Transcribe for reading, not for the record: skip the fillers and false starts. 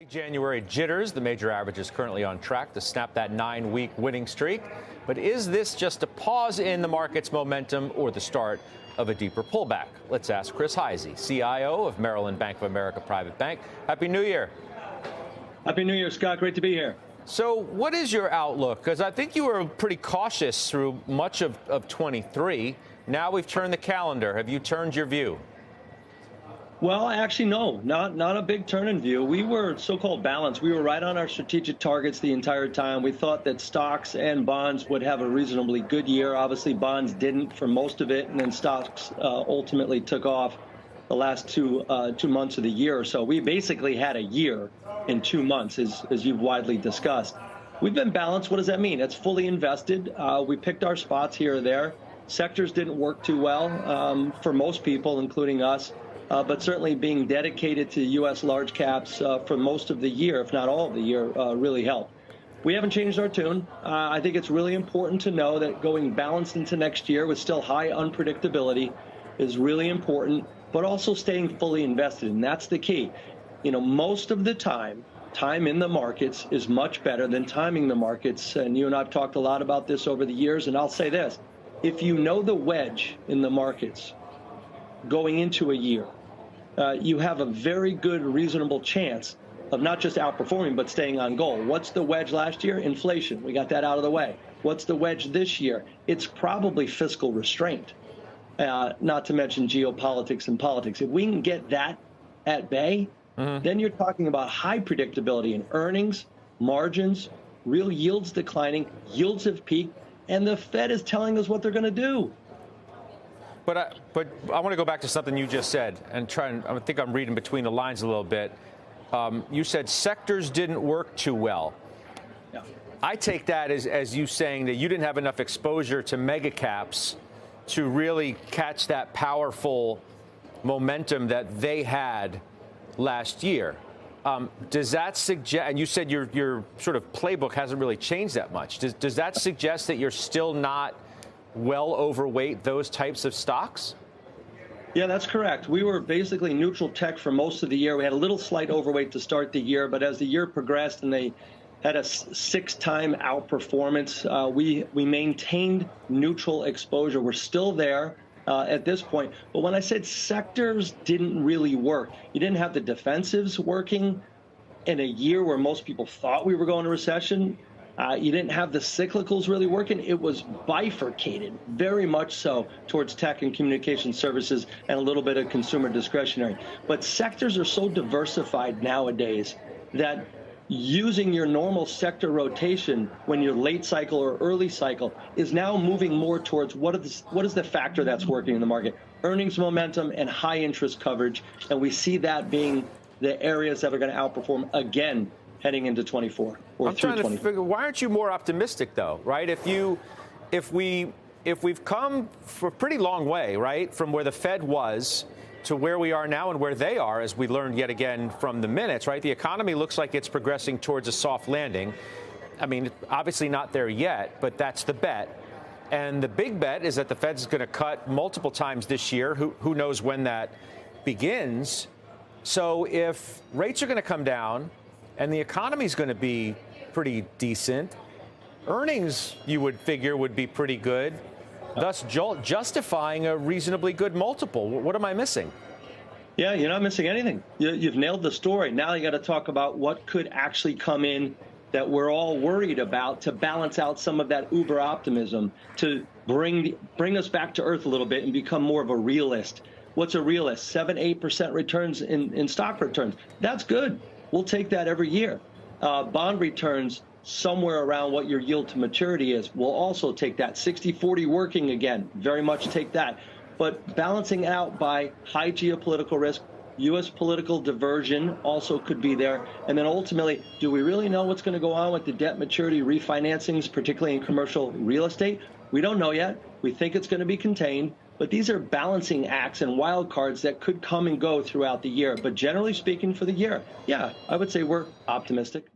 January jitters. The major average is currently on track to snap that 9-week winning streak. But is this just a pause in the market's momentum or the start of a deeper pullback? Let's ask Chris Hyzy, CIO of Merrill and Bank of America Private Bank. Happy New Year. Happy New Year, Scott. Great to be here. So what is your outlook? Because I think you were pretty cautious through much of 23. Now we've turned the calendar. Have you turned your view? Well, actually, no, not a big turn in view. We were so-called balanced. We were right on our strategic targets the entire time. We thought that stocks and bonds would have a reasonably good year. Obviously, bonds didn't for most of it, and then stocks ultimately took off the last two months of the year. So we basically had a year in 2 months, as you've widely discussed. We've been balanced. What does that mean? It's fully invested. We picked our spots here or there. Sectors didn't work too well for most people, including us. But certainly being dedicated to U.S. large caps for most of the year, if not all of the year, really helped. We haven't changed our tune. I think it's really important to know that going balanced into next year with still high unpredictability is really important, but also staying fully invested, and that's the key. You know, most of the time in the markets is much better than timing the markets, and you and I have talked a lot about this over the years, and I'll say this. If you know the wedge in the markets going into a year, you have a very good, reasonable chance of not just outperforming, but staying on goal. What's the wedge last year? Inflation. We got that out of the way. What's the wedge this year? It's probably fiscal restraint, not to mention geopolitics and politics. If we can get that at bay, then you're talking about high predictability in earnings, margins, real yields declining, yields have peaked, and the Fed is telling us what they're going to do. But I want to go back to something you just said and I think I'm reading between the lines a little bit. You said sectors didn't work too well. Yeah. I take that as you saying that you didn't have enough exposure to mega caps to really catch that powerful momentum that they had last year. Does that suggest, and you said your sort of playbook hasn't really changed that much. Does that suggest that you're still not well overweight those types of stocks? Yeah, that's correct. We were basically neutral tech for most of the year. We had a little slight overweight to start the year, but as the year progressed and they had a 6-time outperformance, we maintained neutral exposure. We're still there at this point. But when I said sectors didn't really work, you didn't have the defensives working in a year where most people thought we were going to recession. You didn't have the cyclicals really working. It was bifurcated, very much so, towards tech and communication services and a little bit of consumer discretionary. But sectors are so diversified nowadays that using your normal sector rotation when you're late cycle or early cycle is now moving more towards what is the factor that's working in the market? Earnings momentum and high interest coverage. And we see that being the areas that are going to outperform again heading into 24 or I'm through trying to 24. figure, why aren't you more optimistic, though, right? If we've come for a pretty long way, right, from where the Fed was to where we are now and where they are, as we learned yet again from the minutes, right? The economy looks like it's progressing towards a soft landing. I mean, obviously not there yet, but that's the bet. And the big bet is that the Fed's going to cut multiple times this year. Who knows when that begins? So if rates are going to come down and the economy is going to be pretty decent, earnings, you would figure, would be pretty good, thus justifying a reasonably good multiple. What am I missing? Yeah, you're not missing anything. You've nailed the story. Now you got to talk about what could actually come in that we're all worried about to balance out some of that uber optimism, to bring us back to earth a little bit and become more of a realist. What's a realist? 7-8% returns in stock returns. That's good. We'll take that every year. Bond returns somewhere around what your yield to maturity is. We'll also take that. 60-40 working again. Very much take that. But balancing out by high geopolitical risk, U.S. political diversion also could be there. And then ultimately, do we really know what's going to go on with the debt maturity refinancings, particularly in commercial real estate? We don't know yet. We think it's going to be contained. But these are balancing acts and wild cards that could come and go throughout the year. But generally speaking, for the year, yeah, I would say we're optimistic.